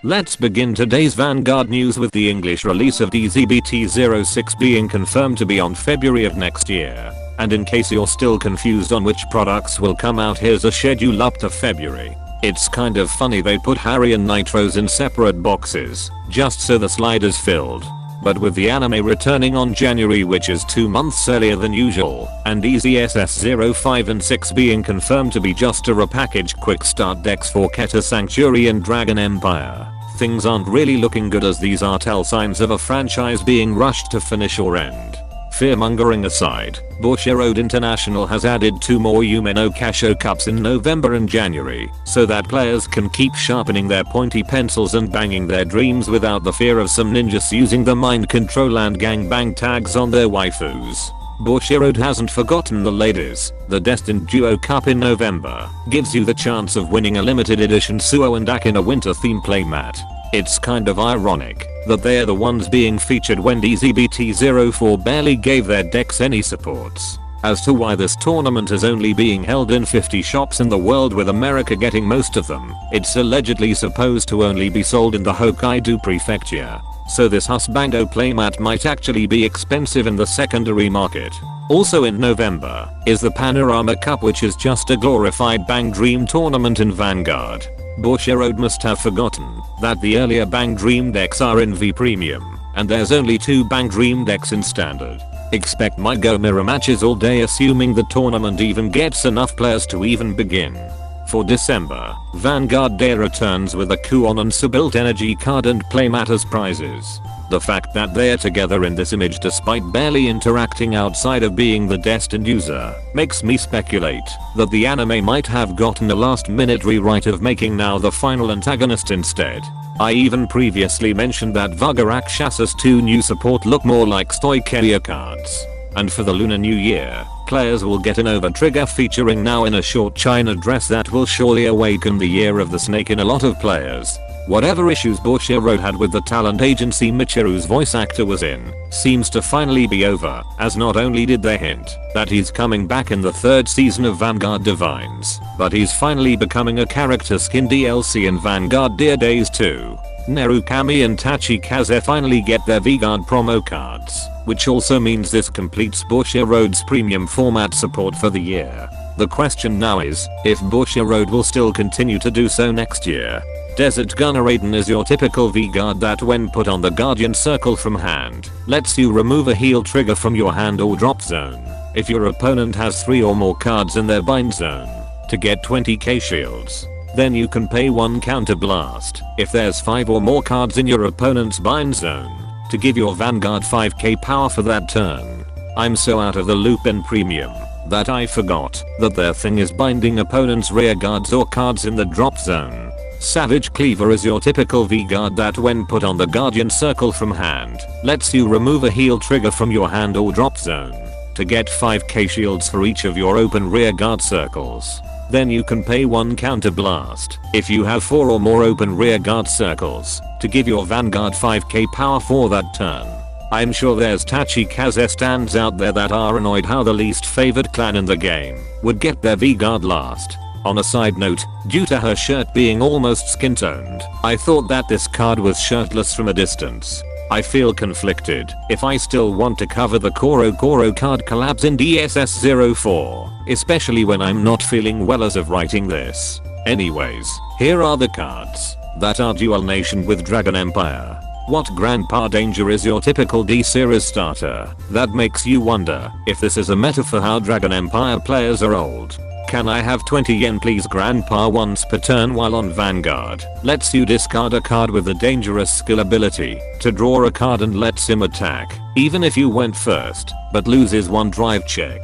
Let's begin today's Vanguard news with the English release of DZBT-06 being confirmed to be on February of next year. And in case you're still confused on which products will come out, here's a schedule up to February. It's kind of funny they put Harry and Nitros in separate boxes, just so the slide is filled. But with the anime returning on January, which is 2 months earlier than usual, and EZSS05 and 6 being confirmed to be just a repackaged quick start decks for Keta Sanctuary and Dragon Empire, things aren't really looking good, as these are tell signs of a franchise being rushed to finish or end. Fearmongering aside, Bushiroad International has added 2 more Yume no Kasho Cups in November and January, so that players can keep sharpening their pointy pencils and banging their dreams without the fear of some ninjas using the mind control and gangbang tags on their waifus. Bushiroad hasn't forgotten the ladies. The Destined Duo Cup in November gives you the chance of winning a limited edition Suo and Ak in a winter theme playmat. It's kind of ironic that they're the ones being featured when DZBT-04 barely gave their decks any supports. As to why this tournament is only being held in 50 shops in the world, with America getting most of them, it's allegedly supposed to only be sold in the Hokkaido prefecture. So this husbando playmat might actually be expensive in the secondary market. Also in November is the Panorama Cup, which is just a glorified Bang Dream tournament in Vanguard. Bushiroad must have forgotten that the earlier Bang Dream decks are in V Premium, and there's only 2 Bang Dream decks in Standard. Expect my Go mirror matches all day, assuming the tournament even gets enough players to even begin. For December, Vanguard Day returns with a Kuon and Subuilt Energy card and playmat as prizes. The fact that they're together in this image despite barely interacting outside of being the destined user makes me speculate that the anime might have gotten a last minute rewrite of making now the final antagonist instead. I even previously mentioned that Vagarakshas's 2 new support look more like Stoikeria cards. And for the Lunar New Year, players will get an over trigger featuring now in a short china dress that will surely awaken the year of the snake in a lot of players. Whatever issues Bushiroad had with the talent agency Michiru's voice actor was in seems to finally be over, as not only did they hint that he's coming back in the 3rd season of Vanguard Divines, but he's finally becoming a character skin DLC in Vanguard Dear Days 2. Nerukami and Tachikaze finally get their Vanguard promo cards, which also means this completes Bushiroad's premium format support for the year. The question now is if Bushiroad will still continue to do so next year. Desert Gunner Raiden is your typical V-Guard that, when put on the Guardian Circle from hand, lets you remove a heal trigger from your hand or drop zone if your opponent has 3 or more cards in their bind zone to get 20k shields. Then you can pay 1 counter blast if there's 5 or more cards in your opponent's bind zone to give your Vanguard 5k power for that turn. I'm so out of the loop in premium that I forgot that their thing is binding opponents' rear guards or cards in the drop zone. Savage Cleaver is your typical V-Guard that, when put on the Guardian Circle from hand, lets you remove a heal trigger from your hand or drop zone to get 5k shields for each of your open rear guard circles. Then you can pay 1 counter blast if you have 4 or more open rear guard circles to give your Vanguard 5k power for that turn. I'm sure there's Tachikaze stands out there that are annoyed how the least favored clan in the game would get their V-Guard last. On a side note, due to her shirt being almost skin toned, I thought that this card was shirtless from a distance. I feel conflicted if I still want to cover the Koro card collabs in DSS04, especially when I'm not feeling well as of writing this. Anyways, here are the cards that are dual nation with Dragon Empire. What Grandpa Danger is your typical D-series starter that makes you wonder if this is a meta for how Dragon Empire players are old. Can I have 20 yen please? Grandpa once per turn while on Vanguard lets you discard a card with a dangerous skill ability to draw a card and lets him attack even if you went first, but loses 1 drive check.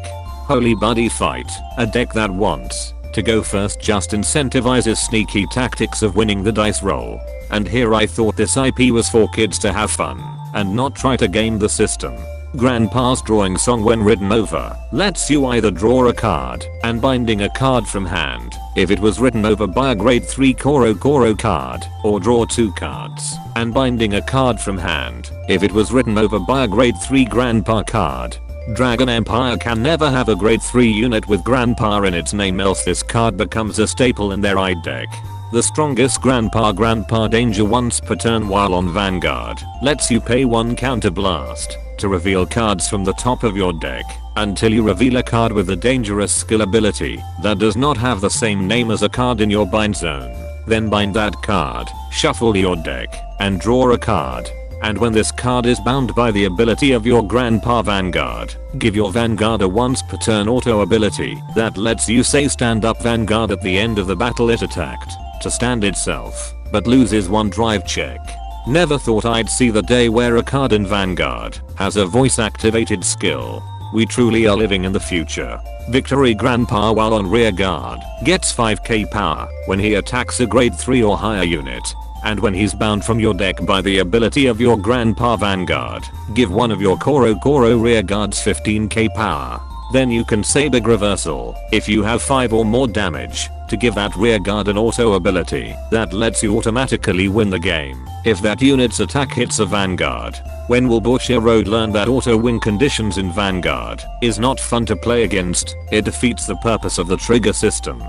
Holy Buddy Fight, a deck that wants to go first just incentivizes sneaky tactics of winning the dice roll. And here I thought this IP was for kids to have fun and not try to game the system. Grandpa's drawing song, when written over, lets you either draw a card and binding a card from hand if it was written over by a grade 3 Koro card, or draw 2 cards and binding a card from hand if it was written over by a grade 3 Grandpa card. Dragon Empire can never have a grade 3 unit with Grandpa in its name, else this card becomes a staple in their id deck. The strongest Grandpa danger once per turn while on Vanguard lets you pay 1 counter blast to reveal cards from the top of your deck until you reveal a card with a dangerous skill ability that does not have the same name as a card in your bind zone. Then bind that card, shuffle your deck, and draw a card. And when this card is bound by the ability of your Grandpa Vanguard, give your Vanguard a once per turn auto ability that lets you say stand up Vanguard at the end of the battle it attacked to stand itself, but loses 1 drive check. Never thought I'd see the day where a card in Vanguard has a voice activated skill. We truly are living in the future. Victory Grandpa while on rear guard gets 5k power when he attacks a grade 3 or higher unit. And when he's bound from your deck by the ability of your Grandpa Vanguard, give one of your Koro rear guards 15k power. Then you can say big reversal if you have 5 or more damage to give that rear guard an auto ability that lets you automatically win the game if that unit's attack hits a Vanguard. When will Bushier Road learn that auto win conditions in Vanguard is not fun to play against? It defeats the purpose of the trigger system.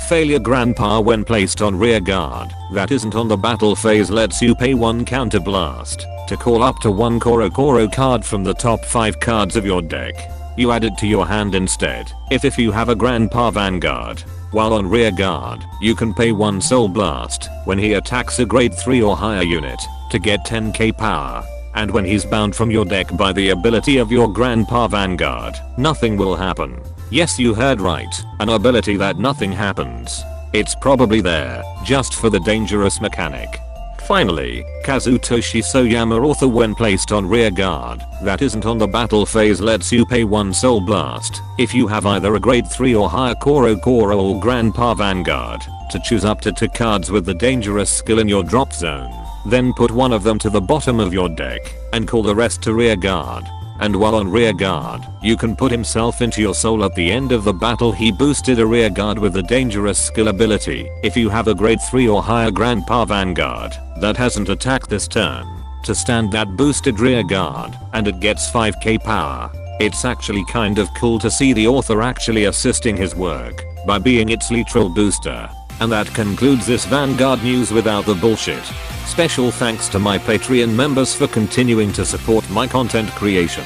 Failure Grandpa when placed on rear guard that isn't on the battle phase lets you pay 1 counter blast to call up to 1 Koro card from the top 5 cards of your deck. You add it to your hand instead. If you have a Grandpa Vanguard while on rear guard, you can pay 1 Soul Blast when he attacks a grade 3 or higher unit to get 10k power. And when he's bound from your deck by the ability of your Grandpa Vanguard, nothing will happen. Yes, you heard right, an ability that nothing happens. It's probably there, just for the dangerous mechanic. Finally, Kazutoshi Soyama author when placed on rear guard that isn't on the battle phase lets you pay 1 Soul Blast if you have either a grade 3 or higher Koro or Grandpa Vanguard to choose up to 2 cards with the dangerous skill in your drop zone. Then put one of them to the bottom of your deck and call the rest to rear guard. And while on rear guard, you can put himself into your soul at the end of the battle. He boosted a rear guard with a dangerous skill ability if you have a grade 3 or higher Grandpa Vanguard that hasn't attacked this turn to stand that boosted rear guard, and it gets 5k power. It's actually kind of cool to see the author actually assisting his work by being its literal booster. And that concludes this Vanguard news without the bullshit. Special thanks to my Patreon members for continuing to support my content creation.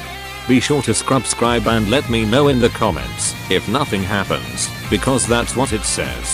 Be sure to subscribe and let me know in the comments if nothing happens, because that's what it says.